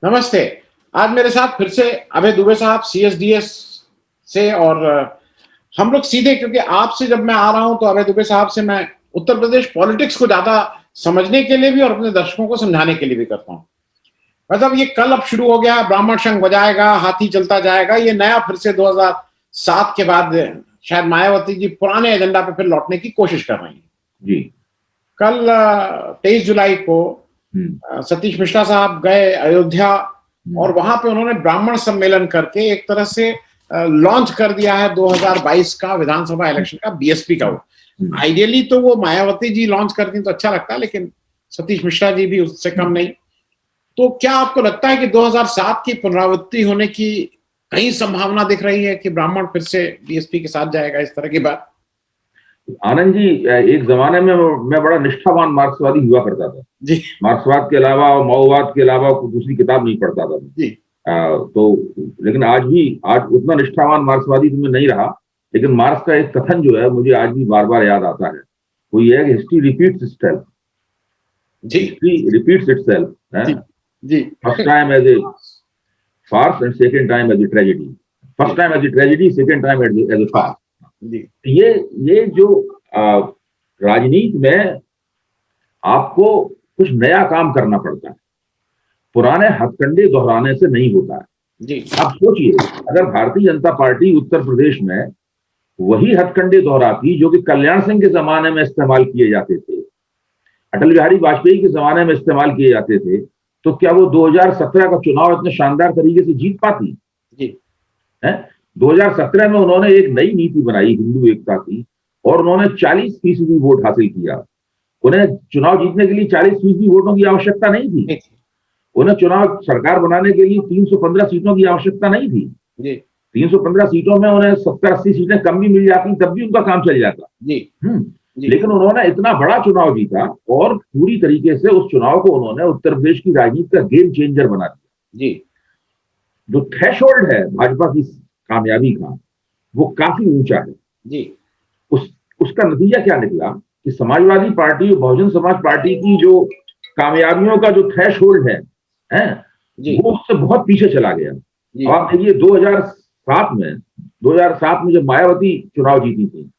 नमस्ते। आज मेरे साथ फिर से अभय दुबे साहब सीएसडीएस से और हम लोग सीधे क्योंकि आपसे जब मैं आ रहा हूं तो अभय दुबे साहब से मैं उत्तर प्रदेश पॉलिटिक्स को ज्यादा समझने के लिए भी और अपने दर्शकों को समझाने के लिए भी करता हूं। मतलब ये कल अब शुरू हो गया, ब्राह्मण शंख बजाएगा, हाथी चलता जाएगा, ये नया फिर से 2007 के बाद शायद मायावती जी पुराने एजेंडा पे फिर लौटने की कोशिश कर रही हैं। जी। कल 23 जुलाई को सतीश मिश्रा साहब गए अयोध्या और वहां पे उन्होंने ब्राह्मण सम्मेलन करके एक तरह से लॉन्च कर दिया है 2022 का विधानसभा इलेक्शन का बीएसपी का। वो आइडियली तो वो मायावती जी लॉन्च करती तो अच्छा लगता, लेकिन सतीश मिश्रा जी भी उससे कम नहीं। तो क्या आपको लगता है कि 2007 की पुनरावृत्ति होने की कहीं संभावना दिख रही है कि ब्राह्मण फिर से बीएसपी के साथ जाएगा, इस तरह की बात? आनंद जी, एक जमाने में मैं बड़ा निष्ठावान मार्क्सवादी हुआ करता था जी। मार्क्सवाद के अलावा और माओवाद के अलावा कोई दूसरी किताब नहीं पढ़ता था जी। तो लेकिन आज उतना निष्ठावान मार्क्सवादी तो मैं नहीं रहा। लेकिन मार्क्स का एक कथन जो है मुझे आज भी बार बार याद आता है, वो ये है कि हिस्ट्री रिपीट्स इटसेल्फ। जी। History repeats itself. जी। First time as a farce and second time as a tragedy. First time as a tragedy, second time as a farce. ये जो राजनीति में आपको कुछ नया काम करना पड़ता है, पुराने हथकंडे दोहराने से नहीं होता है। जी। आप सोचिए, अगर भारतीय जनता पार्टी उत्तर प्रदेश में वही हथकंडे दोहराती जो कि कल्याण सिंह के जमाने में इस्तेमाल किए जाते थे, अटल बिहारी वाजपेयी के जमाने में इस्तेमाल किए जाते थे, तो क्या वो 2017 का चुनाव इतने शानदार तरीके से जीत पाती? जी। 2017 में उन्होंने एक नई नीति बनाई हिंदू एकता की और उन्होंने 40% वोट हासिल किया। उन्हें चुनाव जीतने के लिए 40% वोटों की आवश्यकता नहीं थी। उन्हें चुनाव सरकार बनाने के लिए 315 सीटों की आवश्यकता नहीं थी। 315 सीटों में उन्हें 70-80 सीटें कम भी मिल जाती तब भी उनका काम चल जाता। लेकिन उन्होंने इतना बड़ा चुनाव जीता और पूरी तरीके से उस चुनाव को उन्होंने उत्तर प्रदेश की राजनीति का गेम चेंजर बना दिया। जो थ्रेशोल्ड है भाजपा की कामयाबी का, वो काफी ऊंचा है। उसका नतीजा क्या निकला कि समाजवादी पार्टी और बहुजन समाज पार्टी की जो कामयाबियों का जो थ्रेशोल्ड है वो उससे बहुत पीछे चला गया। अब आप देखिए 2007 में जब मायावती चुनाव जीती थी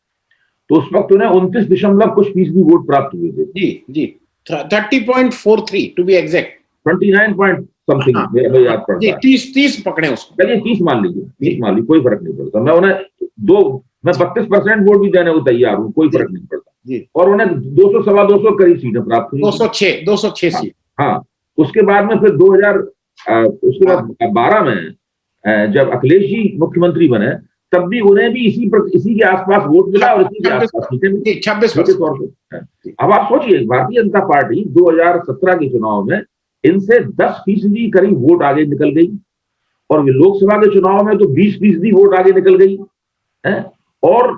तो उस वक्त उन्हें 29% वोट प्राप्त हुए थे। जी 30.43 to be exact, 29 point something मुझे याद पड़ता है। 30 पकड़े उसको, चलिए 30 मान लीजिए, 30 मान लीजिए, कोई फर्क नहीं पड़ता। मैं 32% वोट भी देने को तैयार हूँ, कोई फर्क नहीं पड़ता। और उन्हें 200 सवा 200 करीब सीटें प्राप्त हुई, 206 सीट। हाँ, उसके बाद में फिर 2012 में जब अखिलेश जी मुख्यमंत्री बने तब भी उन्हें भी इसी के आसपास वोट मिला और इसी के आसपास सीटें मिली 26%। अब आप सोचिए, भारतीय जनता पार्टी 2017 के चुनाव में इनसे 10% करीब वोट आगे निकल गई और लोकसभा के चुनाव में तो 20% वोट आगे निकल गई है और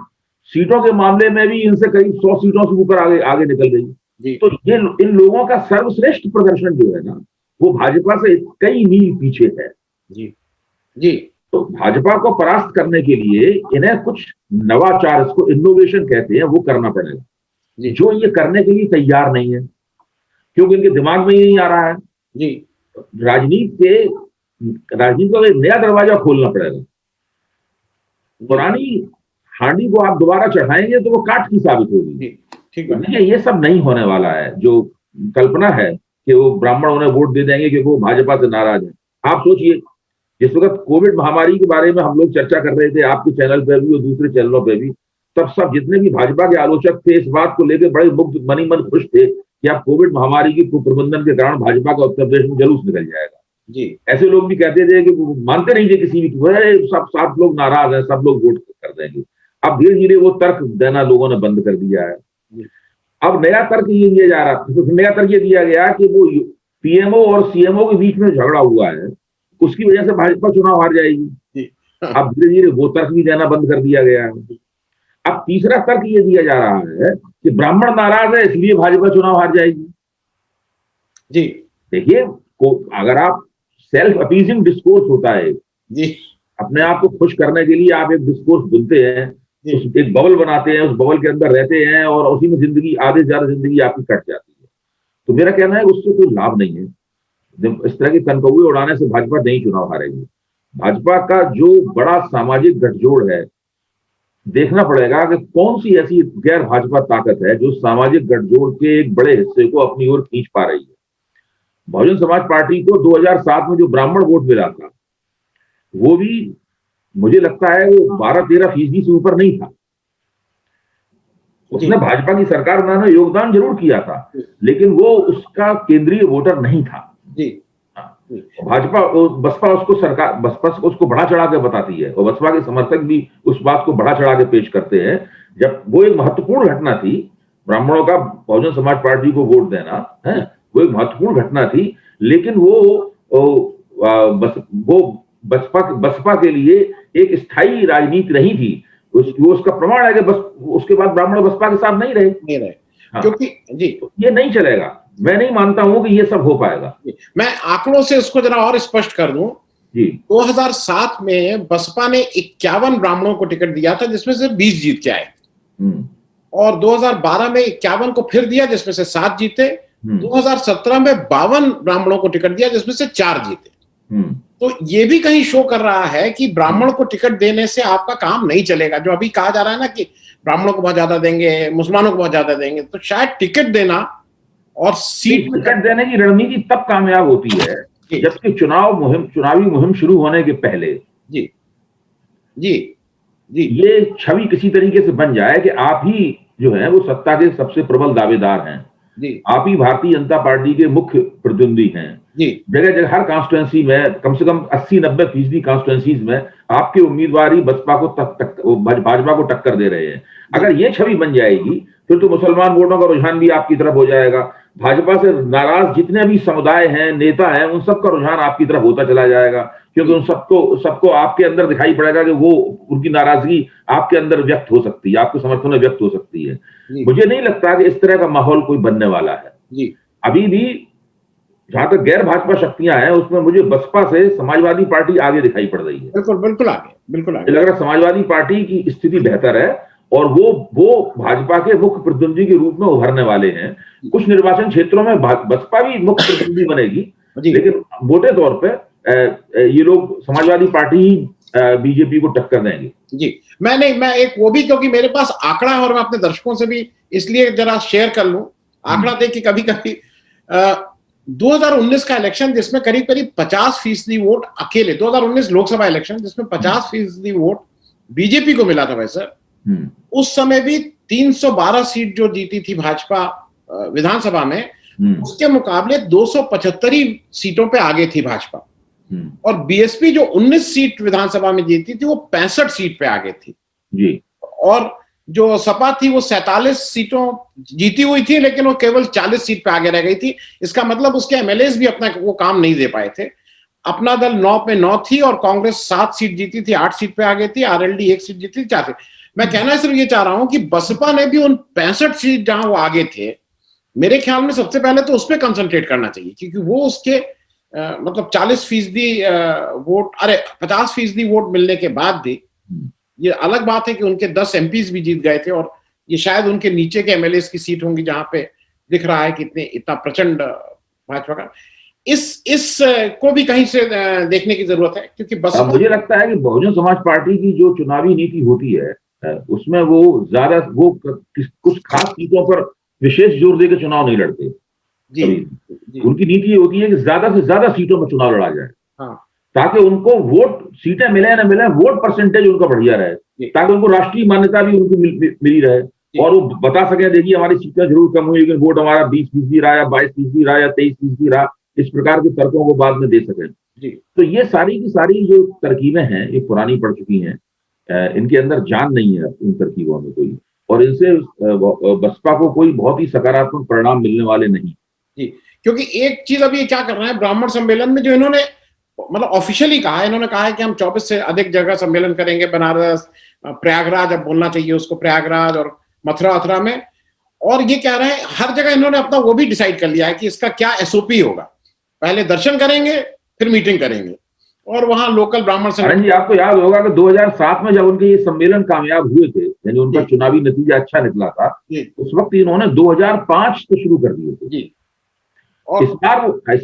सीटों के मामले में भी इनसे करीब 100 सीटों से ऊपर आगे निकल गई। तो ये इन लोगों का सर्वश्रेष्ठ प्रदर्शन जो है ना, वो भाजपा से कई मील पीछे है। तो भाजपा को परास्त करने के लिए इन्हें कुछ नवाचार, इसको इनोवेशन कहते हैं, वो करना पड़ेगा, जो ये करने के लिए तैयार नहीं है क्योंकि इनके दिमाग में ये नहीं आ रहा है। राजनीति को एक नया दरवाजा खोलना पड़ेगा। पुरानी हांडी को आप दोबारा चढ़ाएंगे तो वो काट की साबित होगी। देखिए, ये सब नहीं होने वाला है। जो कल्पना है कि वो ब्राह्मण उन्हें वोट दे देंगे क्योंकि वो भाजपा से नाराज है। आप सोचिए, जिस वक्त कोविड महामारी के बारे में हम लोग चर्चा कर रहे थे आपके चैनल पर भी और दूसरे चैनलों पर भी, तब सब जितने भी भाजपा के आलोचक थे इस बात को लेकर बड़े मुक्त मन खुश थे कि अब कोविड महामारी की कुप्रबंधन के कारण भाजपा का उत्तर प्रदेश में जुलूस निकल जाएगा। ऐसे लोग भी कहते थे कि मानते नहीं थे किसी भी, सब लोग नाराज हैं, सब लोग वोट कर देंगे। अब धीरे धीरे वो तर्क देना लोगों ने बंद कर दिया है। अब नया तर्क ये दिया जा रहा, नया तर्क ये दिया गया कि वो पीएमओ और सीएमओ के बीच में झगड़ा हुआ है, उसकी वजह से भाजपा चुनाव हार जाएगी। अब धीरे धीरे वो तर्क भी देना बंद कर दिया गया है। अब तीसरा तर्क ये दिया जा रहा है कि ब्राह्मण नाराज है इसलिए भाजपा चुनाव हार जाएगी। देखिए, अगर आप सेल्फ अपीजिंग डिस्कोर्स होता है, अपने आप को खुश करने के लिए आप एक डिस्कोर्स बुनते हैं, एक बबल बनाते हैं, उस बबल के अंदर रहते हैं और उसी में जिंदगी, आधे से ज्यादा जिंदगी आपकी कट जाती है। तो मेरा कहना है उससे कोई लाभ नहीं है। इस तरह के कनकौए उड़ाने से भाजपा नहीं चुनाव हारेगी। भाजपा का जो बड़ा सामाजिक गठजोड़ है, देखना पड़ेगा कि कौन सी ऐसी गैर भाजपा ताकत है जो सामाजिक गठजोड़ के एक बड़े हिस्से को अपनी ओर खींच पा रही है। बहुजन समाज पार्टी को 2007 में जो ब्राह्मण वोट मिला था, वो भी मुझे लगता है वो 12-13% से ऊपर नहीं था। उसने भाजपा की सरकार बनाने में योगदान जरूर किया था, लेकिन वो उसका केंद्रीय वोटर नहीं था। भाजपा बसपा उसको बढ़ा चढ़ा के बताती है, और बसपा के समर्थक भी उस बात को बढ़ा चढ़ा के पेश करते हैं। जब वो एक महत्वपूर्ण घटना थी, ब्राह्मणों का बहुजन समाज पार्टी को वोट देना है, वो एक महत्वपूर्ण घटना थी, लेकिन वो बसपा के लिए एक स्थायी राजनीति नहीं थी। वो उसका प्रमाण है कि बस उसके बाद ब्राह्मण बसपा के साथ नहीं रहे। हाँ, क्योंकि जी ये नहीं चलेगा। मैं नहीं मानता हूं कि ये सब हो पाएगा। मैं आंकड़ों से उसको जरा और स्पष्ट कर दूं जी। 2007 में बसपा ने 51 ब्राह्मणों को टिकट दिया था, जिसमें से 20 जीत के आए, और 2012 में 51 को फिर दिया, जिसमें से 7 जीते। 2017 में 52 ब्राह्मणों को टिकट दिया, जिसमें से 4 जीते। तो ये भी कहीं शो कर रहा है कि ब्राह्मण को टिकट देने से आपका काम नहीं चलेगा। जो अभी कहा जा रहा है ना कि ब्राह्मणों को बहुत ज्यादा देंगे, मुसलमानों को बहुत ज्यादा देंगे, तो शायद टिकट देना और टिकट देने की रणनीति तब कामयाब होती है जबकि चुनावी मुहिम शुरू होने के पहले जी जी जी ये छवि किसी तरीके से बन जाए कि आप ही जो है वो सत्ता के सबसे प्रबल दावेदार हैं जी, आप ही भारतीय जनता पार्टी के मुख्य प्रतिद्वंदी हैं जी। जगह जगह हर कॉन्स्टिट्यूएंसी में कम से कम 80-90% कॉन्स्टिट्यूएंसीज में आपके उम्मीदवार ही बसपा को भाजपा को टक्कर दे रहे हैं। अगर ये छवि बन जाएगी फिर तो मुसलमान वोटों का रुझान भी आपकी तरफ हो जाएगा। भाजपा से नाराज जितने भी समुदाय हैं, नेता हैं, उन सबका रुझान आपकी तरफ होता चला जाएगा, क्योंकि उन सबको आपके अंदर दिखाई पड़ेगा कि वो उनकी नाराजगी आपके अंदर व्यक्त हो सकती है, आपके समर्थन में व्यक्त हो सकती है। मुझे नहीं लगता कि इस तरह का माहौल कोई बनने वाला है जी। अभी भी जहां तक गैर भाजपा शक्तियां हैं उसमें मुझे बसपा से समाजवादी पार्टी आगे दिखाई पड़ रही है। बिल्कुल आगे लग रहा है समाजवादी पार्टी की स्थिति बेहतर है और वो भाजपा के मुख्य प्रतिद्वंदी के रूप में उभरने वाले हैं। कुछ निर्वाचन क्षेत्रों में बसपा भी मुख्य प्रतिद्वंदी बनेगी, लेकिन मोटे तौर पे ये लोग समाजवादी पार्टी ही बीजेपी को टक्कर देंगे जी। मैं एक वो भी, क्योंकि मेरे पास आंकड़ा है और मैं अपने दर्शकों से भी इसलिए जरा शेयर कर लूं। आंकड़ा देख के कभी 2019 का इलेक्शन जिसमें करीब 50% वोट अकेले, 2019 लोकसभा इलेक्शन जिसमें 50% वोट बीजेपी को मिला था वैसे, उस समय भी 312 सीट जो जीती थी भाजपा विधानसभा में, उसके मुकाबले 275 सीटों पे आगे थी भाजपा। और बीएसपी जो 19 सीट विधानसभा में जीती थी वो 65 सीट पे आगे थी जी। और जो सपा थी वो 47 सीटों जीती हुई थी, लेकिन वो केवल 40 सीट पे आगे रह गई थी। इसका मतलब उसके एमएलएस भी अपना वो काम नहीं दे पाए थे। अपना दल 9 पे 9 थी और कांग्रेस 7 सीट जीती थी, 8 सीट पे आगे थी, आरएलडी 1 सीट जीती थी, 4 सीट। मैं कहना सिर्फ ये चाह रहा हूं कि बसपा ने भी उन 65 सीट जहां वो आगे थे, मेरे ख्याल में सबसे पहले तो उस पर कंसंट्रेट करना चाहिए, क्योंकि वो उसके मतलब 40% वोट, 50% वोट मिलने के बाद भी ये अलग बात है कि उनके 10 एमपीज भी जीत गए थे, और ये शायद उनके नीचे के एमएलएस की सीट होंगी जहां पे दिख रहा है कि इतना प्रचंड भाजपा का। इस को भी कहीं से देखने की जरूरत है, क्योंकि बस मुझे लगता है कि बहुजन समाज पार्टी की जो चुनावी नीति होती है उसमें वो कुछ खास सीटों पर विशेष जोर देकर चुनाव नहीं लड़ते जी। उनकी नीति ये होती है कि ज्यादा से ज्यादा सीटों में चुनाव लड़ा जाए, हाँ। ताकि उनको वोट सीटें मिले ना मिले, वोट परसेंटेज उनका बढ़िया रहे, ताकि उनको राष्ट्रीय मान्यता भी उनको मिली रहे, और वो बता सके देखिए हमारी सीटें जरूर कम हुई, लेकिन वोट हमारा 20% रहा या 22% रहा या 23% रहा, इस प्रकार के तर्कों को बाद में दे सके जी। तो ये सारी की सारी जो तरकीबें हैं ये पुरानी पड़ चुकी हैं, इनके अंदर जान नहीं है इन तरकीबों में कोई, और इनसे बसपा को कोई बहुत ही सकारात्मक परिणाम मिलने वाले नहीं जी। क्योंकि एक चीज अभी क्या कर रहे हैं ब्राह्मण सम्मेलन में, जो इन्होंने मतलब ऑफिशियली कहा है, इन्होंने कहा है कि हम 24 से अधिक जगह सम्मेलन करेंगे, बनारस, प्रयागराज, अब बोलना चाहिए उसको प्रयागराज और मथुरा में, और ये कह रहे हैं हर जगह इन्होंने अपना वो भी डिसाइड कर लिया है कि इसका क्या एसओपी होगा। पहले दर्शन करेंगे, फिर मीटिंग करेंगे, और वहां लोकल ब्राह्मण सम्मेलन। जी आपको याद होगा कि 2007 में जब उनके ये सम्मेलन कामयाब हुए थे, यानी उनका चुनावी नतीजा अच्छा निकला था, उस वक्त इन्होंने 2005 से शुरू कर दिए थे जी। और इस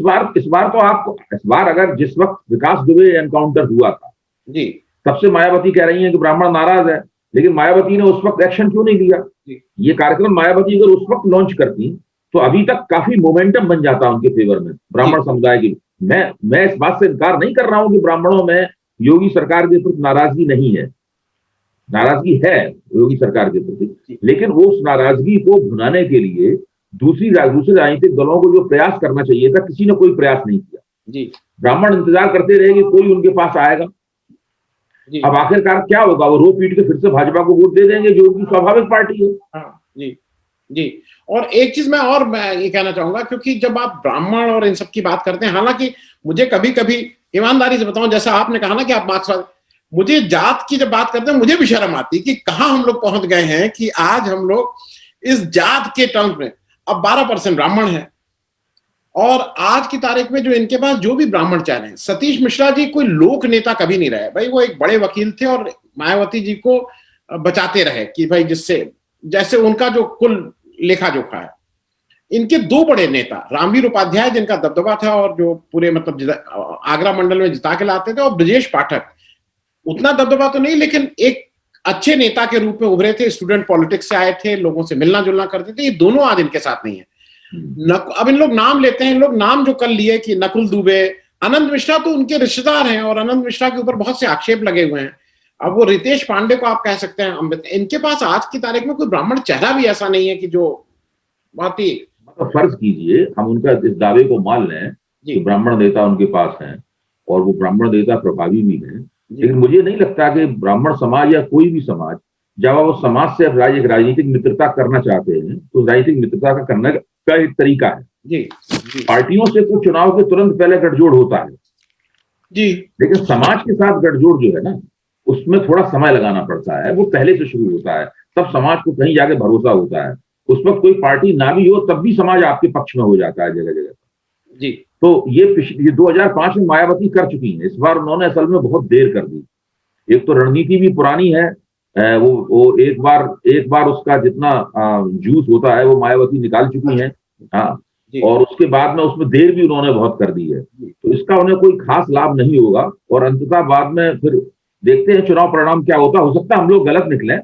बार तो आपको, इस बार अगर जिस वक्त विकास दुबे एनकाउंटर हुआ था जी, तब से मायावती कह रही है कि ब्राह्मण नाराज है, लेकिन मायावती ने उस वक्त एक्शन क्यों नहीं लिया? ये कार्यक्रम मायावती अगर उस वक्त लॉन्च करती तो अभी तक काफी मोमेंटम बन जाता उनके फेवर में, ब्राह्मण समुदाय की। मैं इस बात से इनकार नहीं कर रहा हूं कि ब्राह्मणों में योगी सरकार के प्रति नाराजगी नहीं है, नाराजगी है योगी सरकार के प्रति, लेकिन वो उस नाराजगी को भुनाने के लिए दूसरे राजनीतिक दलों को जो प्रयास करना चाहिए था, किसी ने कोई प्रयास नहीं किया जी। ब्राह्मण इंतजार करते रहे कि कोई उनके पास आएगा। अब आखिरकार क्या होगा? वो रो पीट के फिर से भाजपा को वोट दे देंगे, जो उनकी स्वाभाविक पार्टी है। हाँ, जी जी। और एक चीज मैं ये कहना चाहूंगा, क्योंकि जब आप ब्राह्मण और इन सब की बात करते हैं, हालांकि मुझे कभी कभी ईमानदारी से बताऊं, जैसा आपने कहा ना कि आप मार्क्सवादी, मुझे जात की जब बात करते हैं मुझे भी शर्म आती है कि कहां हम लोग पहुंच गए हैं कि आज हम लोग इस जात के टर्म्स में, अब 12% ब्राह्मण है, और आज की तारीख में जो इनके पास जो भी ब्राह्मण चाह रहे हैं, सतीश मिश्रा जी कोई लोक नेता कभी नहीं रहे भाई, वो एक बड़े वकील थे और मायावती जी को बचाते रहे कि भाई जिससे जैसे उनका जो कुल लेखा जोखा है। इनके दो बड़े नेता, रामवीर उपाध्याय जिनका दबदबा था और जो पूरे मतलब आगरा मंडल में जिता के लाते थे, और ब्रजेश पाठक, उतना दबदबा तो नहीं लेकिन एक अच्छे नेता के रूप में उभरे थे, स्टूडेंट पॉलिटिक्स से आए थे, लोगों से मिलना जुलना करते थे। ये दोनों आज इनके साथ नहीं है। अब इन लोग नाम लेते हैं, इन लोग नाम जो कल लिए कि नकुल दुबे, आनंद मिश्रा तो उनके रिश्तेदार हैं और आनंद मिश्रा के ऊपर बहुत से आक्षेप लगे हुए हैं। अब वो रितेश पांडे को आप कह सकते हैं, इनके पास आज की तारीख में कोई ब्राह्मण चेहरा भी ऐसा नहीं है कि जो बहुत ही, मतलब फर्ज कीजिए हम उनका इस दावे को मान लें कि ब्राह्मण नेता उनके पास हैं और वो ब्राह्मण नेता प्रभावी भी हैं, लेकिन मुझे नहीं लगता कि ब्राह्मण समाज या कोई भी समाज, जब वो समाज से अब एक राजनीतिक मित्रता करना चाहते हैं तो राजनीतिक मित्रता का करने का एक तरीका है। जी, जी। पार्टियों से तो चुनाव के तुरंत पहले गठजोड़ होता है जी, लेकिन समाज के साथ गठजोड़ जो है ना, उसमें थोड़ा समय लगाना पड़ता है, वो पहले से शुरू होता है, तब समाज को कहीं जाके भरोसा होता है। उस वक्त कोई पार्टी ना भी हो तब भी समाज आपके पक्ष में हो जाता है जगह जगह। जी। तो ये 2005 में मायावती कर चुकी है, इस बार उन्होंने असल में बहुत देर कर दी। एक तो रणनीति भी पुरानी है, वो एक बार उसका जितना जूस होता है वो मायावती निकाल चुकी है। हाँ, और उसके बाद में उसमें देर भी उन्होंने बहुत कर दी है, तो इसका उन्हें कोई खास लाभ नहीं होगा। और अंततः बाद में फिर देखते हैं चुनाव परिणाम क्या होता है। हो सकता है हम लोग गलत निकले,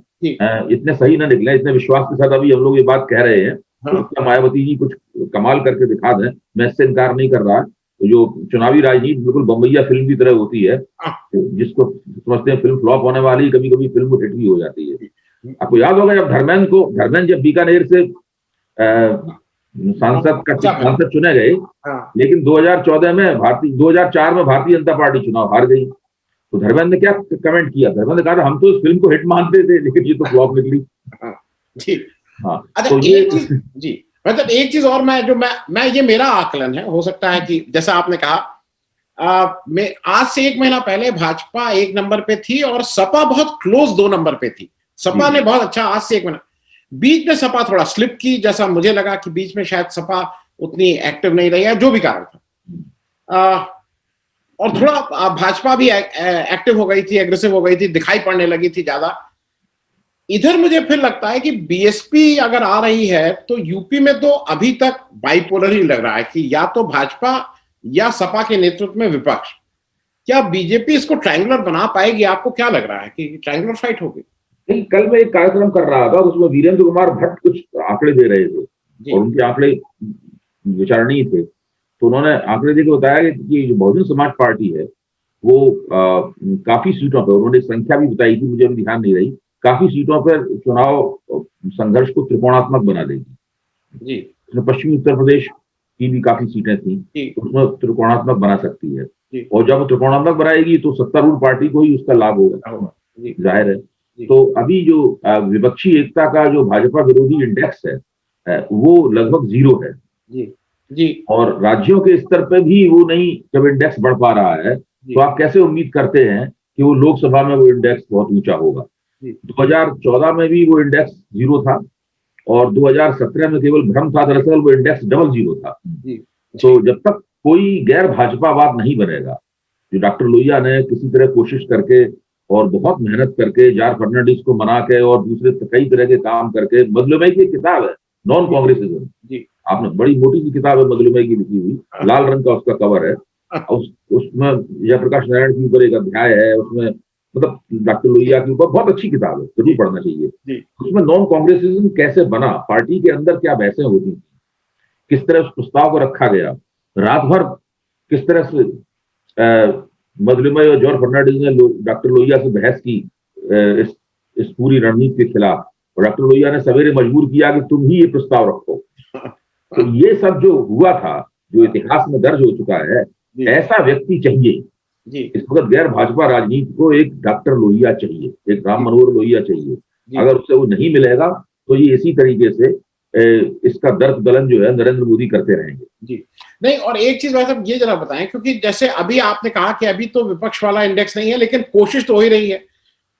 इतने सही ना निकले, इतने विश्वास के साथ अभी हम लोग ये बात कह रहे हैं। तो मायावती जी कुछ कमाल करके दिखा दें, मैं इससे इनकार नहीं कर रहा। तो जो चुनावी राजनीति बिल्कुल बम्बैया फिल्म की तरह होती है, जिसको समझते हैं फिल्म फ्लॉप होने वाली, कभी कभी फिल्म हिट भी हो जाती है। आपको याद होगा जब धर्मेंद्र जब बीकानेर से सांसद चुने गए, लेकिन 2004 में भारतीय जनता पार्टी चुनाव हार गई, तो धर्मेंद्र ने क्या कमेंट किया? धर्मेंद्र ने कहा हम तो इस फिल्म को हिट मानते थे लेकिन ये तो फ्लॉप निकली। जी, हाँ। अच्छा, तो जी, मतलब एक चीज और मैं ये मेरा आकलन है, हो सकता है कि जैसा आपने कहा, मैं आज से 1 महीना पहले भाजपा 1 नंबर पे थी और सपा बहुत क्लोज 2 नंबर पे थी। सपा ने बहुत अच्छा, आज से 1 महीना बीच में सपा थोड़ा स्लिप की, जैसा मुझे लगा कि बीच में शायद सपा उतनी एक्टिव नहीं रही है, जो भी कारण था, और थोड़ा भाजपा भी एक्टिव हो गई थी, एग्रेसिव हो गई थी, दिखाई पड़ने लगी थी ज्यादा। इधर मुझे फिर लगता है कि बीएसपी अगर आ रही है तो यूपी में तो अभी तक बाइपोलर ही लग रहा है कि या तो भाजपा या सपा के नेतृत्व में विपक्ष। क्या बीजेपी इसको ट्रायंगुलर बना पाएगी? आपको क्या लग रहा है कि ट्रायंगुलर फाइट होगी? नहीं, कल मैं एक कार्यक्रम कर रहा था, उसमें वीरेंद्र कुमार भट्ट कुछ आंकड़े दे रहे थे और उनके आंकड़े विचारणीय थे। तो उन्होंने आंकड़े देकर बताया कि जो बहुजन समाज पार्टी है वो काफी सीटों पर, उन्होंने संख्या भी बताई थी, मुझे अभी ध्यान नहीं रही, काफी सीटों पर चुनाव संघर्ष को त्रिकोणात्मक बना देगी। उसमें पश्चिमी उत्तर प्रदेश की भी काफी सीटें थी, तो उसमें त्रिकोणात्मक बना सकती है, और जब त्रिकोणात्मक बनाएगी तो सत्तारूढ़ पार्टी को ही उसका लाभ होगा, जाहिर है। तो अभी जो विपक्षी एकता का जो भाजपा विरोधी इंडेक्स है वो लगभग 0 है। जी। और राज्यों के स्तर पे भी वो नहीं, जब इंडेक्स बढ़ पा रहा है तो आप कैसे उम्मीद करते हैं कि वो लोकसभा में वो इंडेक्स बहुत ऊंचा होगा? 2014 में भी वो इंडेक्स 0 था और 2017 में केवल भ्रम था, दरअसल वो इंडेक्स डबल 0 था। तो जब तक कोई गैर भाजपावाद नहीं बनेगा, जो डॉक्टर लोहिया ने किसी तरह कोशिश करके और बहुत मेहनत करके जॉर्ज फर्नांडिस को मना के और दूसरे कई तरह के काम करके, बदले में एक किताब है नॉन कांग्रेसिज्म, आपने बड़ी मोटी सी किताब है मजलूमे की लिखी हुई, लाल रंग का उसका कवर है, उसमें जयप्रकाश नारायण के ऊपर एक अध्याय है, उसमें मतलब डॉक्टर लोहिया की ऊपर बहुत अच्छी किताब है, जरूर पढ़ना चाहिए। उसमें नॉन कांग्रेसिज्म कैसे बना, पार्टी के अंदर क्या बहसें होती थी, किस तरह उस प्रस्ताव को रखा गया, रात भर किस तरह से मजलूमे और जॉर्ज फर्नांडिस ने डॉक्टर लोहिया से बहस की इस पूरी रणनीति के खिलाफ, और डॉक्टर लोहिया ने सवेरे मजबूर किया कि तुम ही ये प्रस्ताव रखो। तो ये सब जो हुआ था, जो इतिहास में दर्ज हो चुका है, ऐसा व्यक्ति चाहिए इस वक्त गैर भाजपा राजनीति को। एक डॉक्टर लोहिया चाहिए, एक राम मनोहर लोहिया चाहिए। अगर उससे वो नहीं मिलेगा तो ये इसी तरीके से इसका दर्द दलन जो है नरेंद्र मोदी करते रहेंगे। जी नहीं, और एक चीज भाई साहब ये जरा बताएं, क्योंकि जैसे अभी आपने कहा कि अभी तो विपक्ष वाला इंडेक्स नहीं है, लेकिन कोशिश तो हो ही रही है,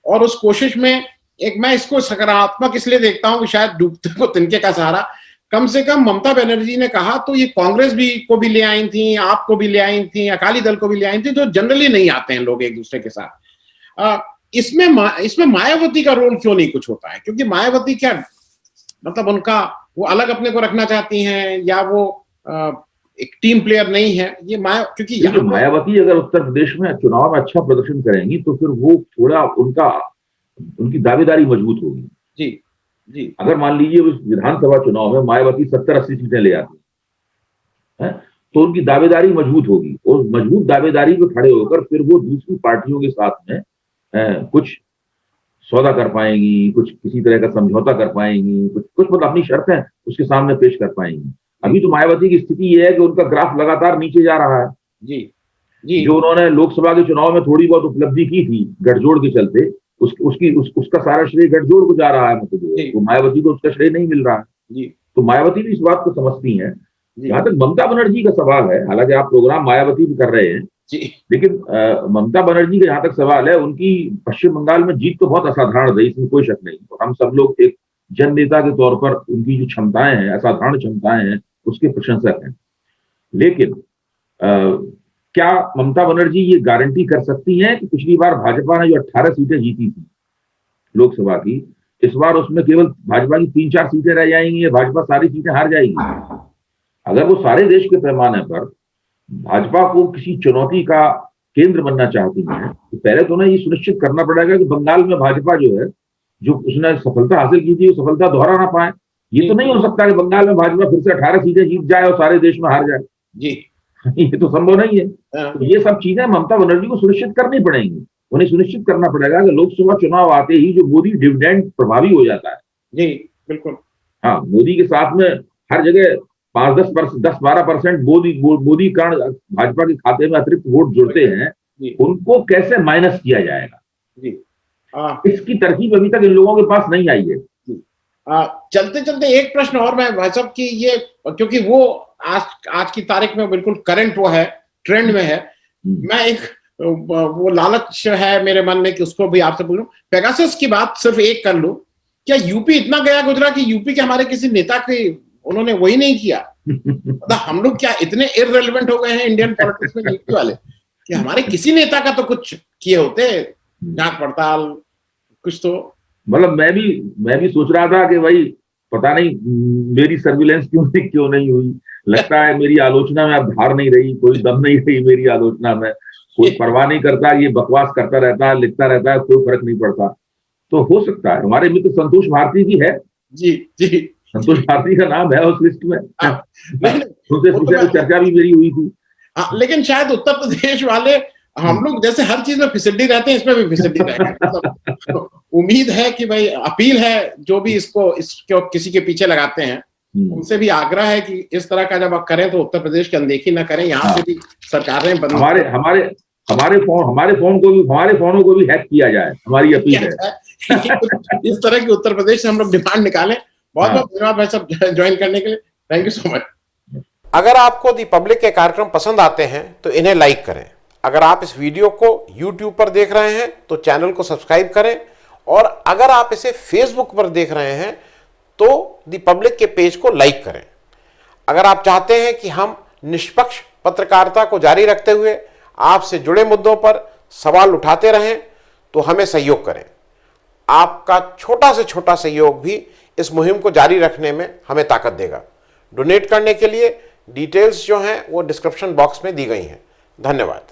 और उस कोशिश में एक मैं इसको सकारात्मक इसलिए देखता हूं कि शायद डूबते को तिनके का सहारा, कम से कम ममता बनर्जी ने कहा तो ये कांग्रेस को भी ले आई थी, आपको भी ले आई थी, अकाली दल को भी ले आई थी, जो जनरली नहीं आते हैं लोग एक दूसरे के साथ। इसमें मायावती का रोल क्यों नहीं कुछ होता है? क्योंकि मायावती क्या मतलब उनका वो अलग अपने को रखना चाहती हैं, या वो एक टीम प्लेयर नहीं है? ये क्योंकि मायावती अगर उत्तर प्रदेश में चुनाव में अच्छा प्रदर्शन करेंगी तो फिर वो थोड़ा उनकी दावेदारी मजबूत होगी। जी जी, अगर मान लीजिए उस विधानसभा चुनाव में मायावती 70-80 सीटें ले आती है तो उनकी दावेदारी मजबूत होगी, और मजबूत दावेदारी पे खड़े होकर फिर वो दूसरी पार्टियों के साथ में कुछ सौदा कर पाएंगी, कुछ किसी तरह का समझौता कर पाएंगी, कुछ मतलब अपनी शर्तें उसके सामने पेश कर पाएंगी। अभी तो मायावती की स्थिति ये है कि उनका ग्राफ लगातार नीचे जा रहा है। जी जी, जो उन्होंने लोकसभा के चुनाव में थोड़ी बहुत उपलब्धि की थी गठजोड़ के चलते, उसका सारा श्रेय गठजोड़ को जा रहा है, मतलब तो मायावती को उसका श्रेय नहीं मिल रहा है। तो मायावती भी इस बात को समझती है। जहां तक ममता बनर्जी का सवाल है, हालांकि आप प्रोग्राम मायावती भी कर रहे हैं, लेकिन ममता बनर्जी का जहां तक सवाल है, उनकी पश्चिम बंगाल में जीत तो बहुत असाधारण रही, इसमें कोई शक नहीं। तो हम सब लोग एक जन नेता के तौर पर उनकी जो क्षमताएं हैं, असाधारण क्षमताएं हैं, उसके प्रशंसक हैं। लेकिन क्या ममता बनर्जी ये गारंटी कर सकती हैं कि पिछली बार भाजपा ने जो 18 सीटें जीती थी लोकसभा की, इस बार उसमें केवल भाजपा की 3-4 सीटें रह जाएंगी, या भाजपा सारी सीटें हार जाएगी? अगर वो सारे देश के पैमाने पर भाजपा को किसी चुनौती का केंद्र बनना चाहती है, तो पहले तो उन्हें ये सुनिश्चित करना पड़ेगा कि बंगाल में भाजपा जो है, जो उसने सफलता हासिल की थी, वो सफलता दोहरा ना पाए। ये तो नहीं हो सकता कि बंगाल में भाजपा फिर से 18 सीटें जीत जाए और सारे देश में हार जाए। जी ये तो संभव नहीं है। तो ये सब चीजें ममता बनर्जी को सुनिश्चित करनी पड़ेंगी। उन्हें सुनिश्चित करना पड़ेगा कि लोकसभा चुनाव आते ही जो मोदी डिविडेंड प्रभावी हो जाता है। जी बिल्कुल, हाँ, मोदी के साथ में हर जगह 10-12% मोदी कारण भाजपा के खाते में अतिरिक्त वोट जुड़ते हैं, उनको कैसे माइनस किया जाएगा, इसकी तरकीब अभी तक इन लोगों के पास नहीं आई है। चलते चलते एक प्रश्न और मैं भाई साहब की, ये क्योंकि वो आज की तारीख में बिल्कुल करंट वो है, ट्रेंड में है, मैं एक वो लालच है मेरे मन में कि उसको भी आपसे पूछूं। पेगासस की बात सिर्फ एक कर लूं, क्या यूपी इतना गया गुजरा कि यूपी के हमारे किसी नेता के उन्होंने वही नहीं किया? मतलब हम लोग क्या इतने इररिलेवेंट हो गए हैं इंडियन पॉलिटिक्स में यूपी वाले कि हमारे किसी नेता का तो कुछ किए होते, जांच पड़ताल कुछ तो। मतलब मैं भी सोच रहा था कि भाई पता नहीं मेरी सर्विलेंस क्यों नहीं हुई। लगता है मेरी आलोचना में अब धार नहीं रही, कोई दम नहीं रही मेरी आलोचना में, कोई परवाह नहीं करता, ये बकवास करता रहता है, लिखता रहता है, कोई फर्क नहीं पड़ता। तो हो सकता है हमारे मित्र संतोष भारती भी है। जी जी, संतोष भारती का नाम है उस लिस्ट में, उनसे चर्चा भी मेरी हुई थी। लेकिन शायद उत्तर प्रदेश वाले हम लोग जैसे हर चीज में फिसड्डी रहते हैं, इसमें भी फिसड्डी रहेंगे। उम्मीद है कि भाई, अपील है जो भी इसको किसी के पीछे लगाते हैं, उनसे भी आग्रह है कि इस तरह का जब आप करें तो उत्तर प्रदेश की अनदेखी ना करें। यहाँ से भी सरकारें हमारे फोनों को भी हैक किया जाए, हमारी अपील है। इस तरह की उत्तर प्रदेश से हम लोग डिमांड निकालें। बहुत बहुत धन्यवाद भाई साहब ज्वाइन करने के लिए, थैंक यू सो मच। अगर आपको दी पब्लिक के कार्यक्रम पसंद आते हैं तो इन्हें लाइक करें। अगर आप इस वीडियो को YouTube पर देख रहे हैं तो चैनल को सब्सक्राइब करें, और अगर आप इसे Facebook पर देख रहे हैं तो दी पब्लिक के पेज को लाइक करें। अगर आप चाहते हैं कि हम निष्पक्ष पत्रकारिता को जारी रखते हुए आपसे जुड़े मुद्दों पर सवाल उठाते रहें तो हमें सहयोग करें। आपका छोटा से छोटा सहयोग भी इस मुहिम को जारी रखने में हमें ताकत देगा। डोनेट करने के लिए डिटेल्स जो हैं वो डिस्क्रिप्शन बॉक्स में दी गई हैं। धन्यवाद।